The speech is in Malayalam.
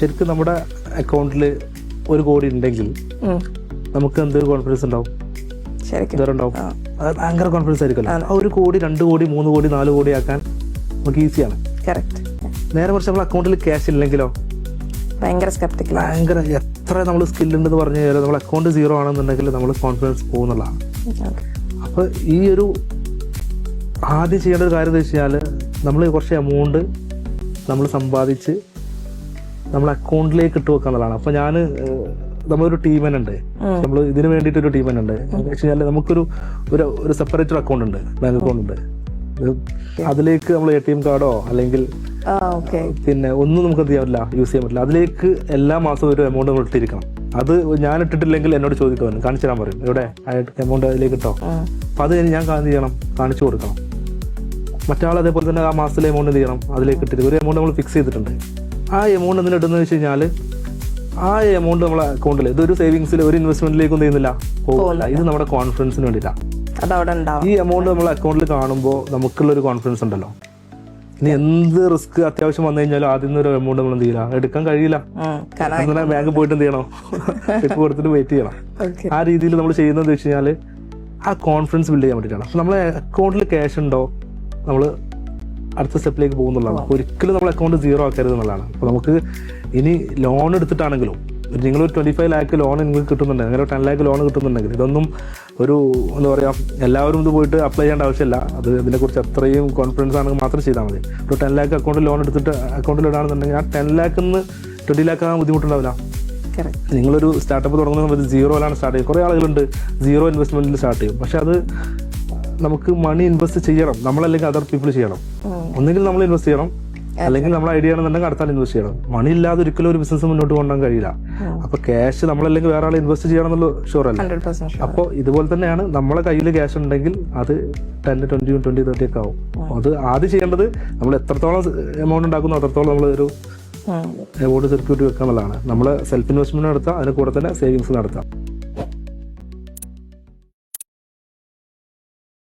ശരിക്കും നമ്മുടെ അക്കൗണ്ടിൽ 1 കോടി ഉണ്ടെങ്കിൽ നമുക്ക് എന്തൊരു കോൺഫിഡൻസ് ഉണ്ടാവും, ഉണ്ടാവും. അത് ഭയങ്കര കോൺഫിഡൻസ് ആയിരിക്കുമല്ലോ. ആ 1 കോടി 2 കോടി 3 കോടി 4 കോടി ആക്കാൻ നമുക്ക് ഈസിയാണ്. നേരെ കുറച്ച് നമ്മൾ അക്കൗണ്ടിൽ ക്യാഷ് ഇല്ലെങ്കിലോ ഭയങ്കര എത്ര നമ്മൾ സ്കില്ലുണ്ടെന്ന് പറഞ്ഞു കഴിഞ്ഞാൽ നമ്മൾ അക്കൗണ്ട് 0 ആണെന്നുണ്ടെങ്കിൽ നമ്മൾ കോൺഫിഡൻസ് പോകുന്നുള്ളതാണ്. അപ്പോൾ ഈ ഒരു ആദ്യം ചെയ്യേണ്ട ഒരു കാര്യം എന്ന് വെച്ച് കഴിഞ്ഞാൽ നമ്മൾ കുറച്ച് എമൗണ്ട് നമ്മൾ സമ്പാദിച്ച് നമ്മൾ അക്കൗണ്ടിലേക്ക് ഇട്ട് വെക്കാന്നുള്ളതാണ്. അപ്പോൾ നമ്മളൊരു ടീം തന്നെ ഉണ്ട്, നമ്മൾ ഇതിന് വേണ്ടിയിട്ടൊരു ടീം തന്നെ ഉണ്ട്. എന്ന് വെച്ച് കഴിഞ്ഞാൽ നമുക്കൊരു ഒരു സെപ്പറേറ്റ് അക്കൗണ്ട് ഉണ്ട്, ബാങ്ക് അക്കൗണ്ട് ഉണ്ട്. അതിലേക്ക് നമ്മൾ ATM കാർഡോ അല്ലെങ്കിൽ പിന്നെ ഒന്നും നമുക്ക് എന്ത് ചെയ്യാൻ പറ്റില്ല, യൂസ് ചെയ്യാൻ പറ്റില്ല. അതിലേക്ക് എല്ലാ മാസവും ഒരു എമൗണ്ട് നമ്മൾ ഇട്ടിരിക്കണം. അത് ഞാൻ ഇട്ടിട്ടില്ലെങ്കിൽ എന്നോട് ചോദിക്കാൻ കാണിച്ചു തരാൻ പറയും, എവിടെ എമൗണ്ട് അതിലേക്ക് ഇട്ടോ. അപ്പം അത് ഞാൻ എന്ത് ചെയ്യണം, കാണിച്ചു കൊടുക്കണം. മറ്റാൾ അതേപോലെ തന്നെ ആ മാസത്തിലെ എമൗണ്ട് എന്ത് ചെയ്യണം, അതിലേക്ക് ഇട്ടിട്ട് ഒരു എമൗണ്ട് നമ്മൾ ഫിക്സ് ചെയ്തിട്ടുണ്ട്. ആ എമൗണ്ട് എന്തിനാ ഇടുന്നത് വെച്ച് കഴിഞ്ഞാൽ ആ എമൗണ്ട് നമ്മളെ അക്കൗണ്ടിൽ ഇതൊരു സേവിങ്സിൽ ഒരു ഇൻവെസ്റ്റ്മെന്റിലേക്കൊന്നും ചെയ്യുന്നില്ല, പോകില്ല. ഇത് നമ്മുടെ കോൺഫിഡൻസിന് വേണ്ടിയിട്ടാണ്. ഈ എമൗണ്ട് നമ്മളെ അക്കൗണ്ടിൽ കാണുമ്പോൾ നമുക്കുള്ളൊരു കോൺഫിഡൻസ് ഉണ്ടല്ലോ. ഇനി എന്ത് റിസ്ക് അത്യാവശ്യം വന്നു കഴിഞ്ഞാലും ആദ്യം ഒരു എമൗണ്ട് നമ്മൾ എന്ത് ചെയ്യില്ല, എടുക്കാൻ കഴിയില്ല. അങ്ങനെ ബാങ്കിൽ പോയിട്ട് എന്ത് ചെയ്യണം, ചെക്ക് കൊടുത്തിട്ട് വെയിറ്റ് ചെയ്യണം. ആ രീതിയിൽ നമ്മൾ ചെയ്യുന്നത് വെച്ച് കഴിഞ്ഞാൽ ആ കോൺഫിഡൻസ് ബിൽഡ് ചെയ്യാൻ വേണ്ടിയിട്ടാണ്. അപ്പം നമ്മളെ അക്കൗണ്ടിൽ ക്യാഷ് ഉണ്ടോ നമ്മൾ അടുത്ത സ്റ്റെപ്പിലേക്ക് പോകുന്നുള്ളതാണ്. ഒരിക്കലും നമ്മൾ അക്കൗണ്ട് 0 ആക്കരുത് എന്നുള്ളതാണ്. അപ്പോൾ നമുക്ക് ഇനി ലോൺ എടുത്തിട്ടാണെങ്കിലും നിങ്ങളൊരു 25 ലാക്ക് ലോൺ നിങ്ങൾക്ക് കിട്ടുന്നുണ്ടെങ്കിൽ, അങ്ങനെ 10 ലാക്ക് ലോൺ കിട്ടുന്നുണ്ടെങ്കിൽ ഇതൊന്നും ഒരു എന്താ പറയുക, എല്ലാവരും ഇത് പോയിട്ട് അപ്ലൈ ചെയ്യേണ്ട ആവശ്യമില്ല. അത് ഇതിനെക്കുറിച്ച് അത്രയും കോൺഫിഡൻസ് ആണെങ്കിൽ മാത്രം ചെയ്താൽ മതി. ഒരു 10 ലാക്ക് അക്കൗണ്ടിൽ ലോൺ എടുത്തിട്ട് അക്കൗണ്ടിൽ ഇടാണെന്നുണ്ടെങ്കിൽ ആ 10 ലാക്കിൽ നിന്ന് 20 ലാക്ക് ആകാൻ ബുദ്ധിമുട്ടുണ്ടാവില്ല. നിങ്ങളൊരു സ്റ്റാർട്ടപ്പ് തുടങ്ങുന്ന സമയത്ത് 0 സ്റ്റാർട്ട് ചെയ്യും. കുറേ ആളുകളുണ്ട് 0 ഇൻവെസ്റ്റ്മെന്റിൽ സ്റ്റാർട്ട് ചെയ്യും. പക്ഷെ അത് നമുക്ക് മണി ഇൻവെസ്റ്റ് ചെയ്യണം, നമ്മളല്ലെങ്കിൽ അതർ പീപ്പിൾ ചെയ്യണം. ഒന്നെങ്കിൽ നമ്മൾ ഇൻവെസ്റ്റ് ചെയ്യണം, അല്ലെങ്കിൽ നമ്മൾ ഐഡിയ ആണെന്നുണ്ടെങ്കിൽ അടുത്താൽ ഇൻവെസ്റ്റ് ചെയ്യണം. മണി ഇല്ലാതെ ഒരിക്കലും ഒരു ബിസിനസ് മുന്നോട്ട് കൊണ്ടുപോകാൻ കഴിയില്ല. അപ്പൊ ക്യാഷ് നമ്മളല്ലെങ്കിൽ വേറെ ആൾ ഇൻവെസ്റ്റ് ചെയ്യണം എന്നുള്ള ഷുവർ അല്ല. അപ്പോൾ ഇതുപോലെ തന്നെയാണ്, നമ്മളെ കയ്യിൽ ക്യാഷ് ഉണ്ടെങ്കിൽ അത് 10, 20, 30 ഒക്കെ ആവും. അത് ആദ്യം ചെയ്യേണ്ടത് നമ്മൾ എത്രത്തോളം എമൗണ്ട് ഉണ്ടാക്കുന്നു അത്രത്തോളം നമ്മൾ ഒരു എമൗണ്ട് സെക്യൂരിറ്റി വെക്കുക എന്നുള്ളതാണ്. നമ്മൾ സെൽഫ് ഇൻവെസ്റ്റ്മെന്റ് നടത്താം, അതിന് കൂടെ തന്നെ സേവിങ്സ് നടത്താം.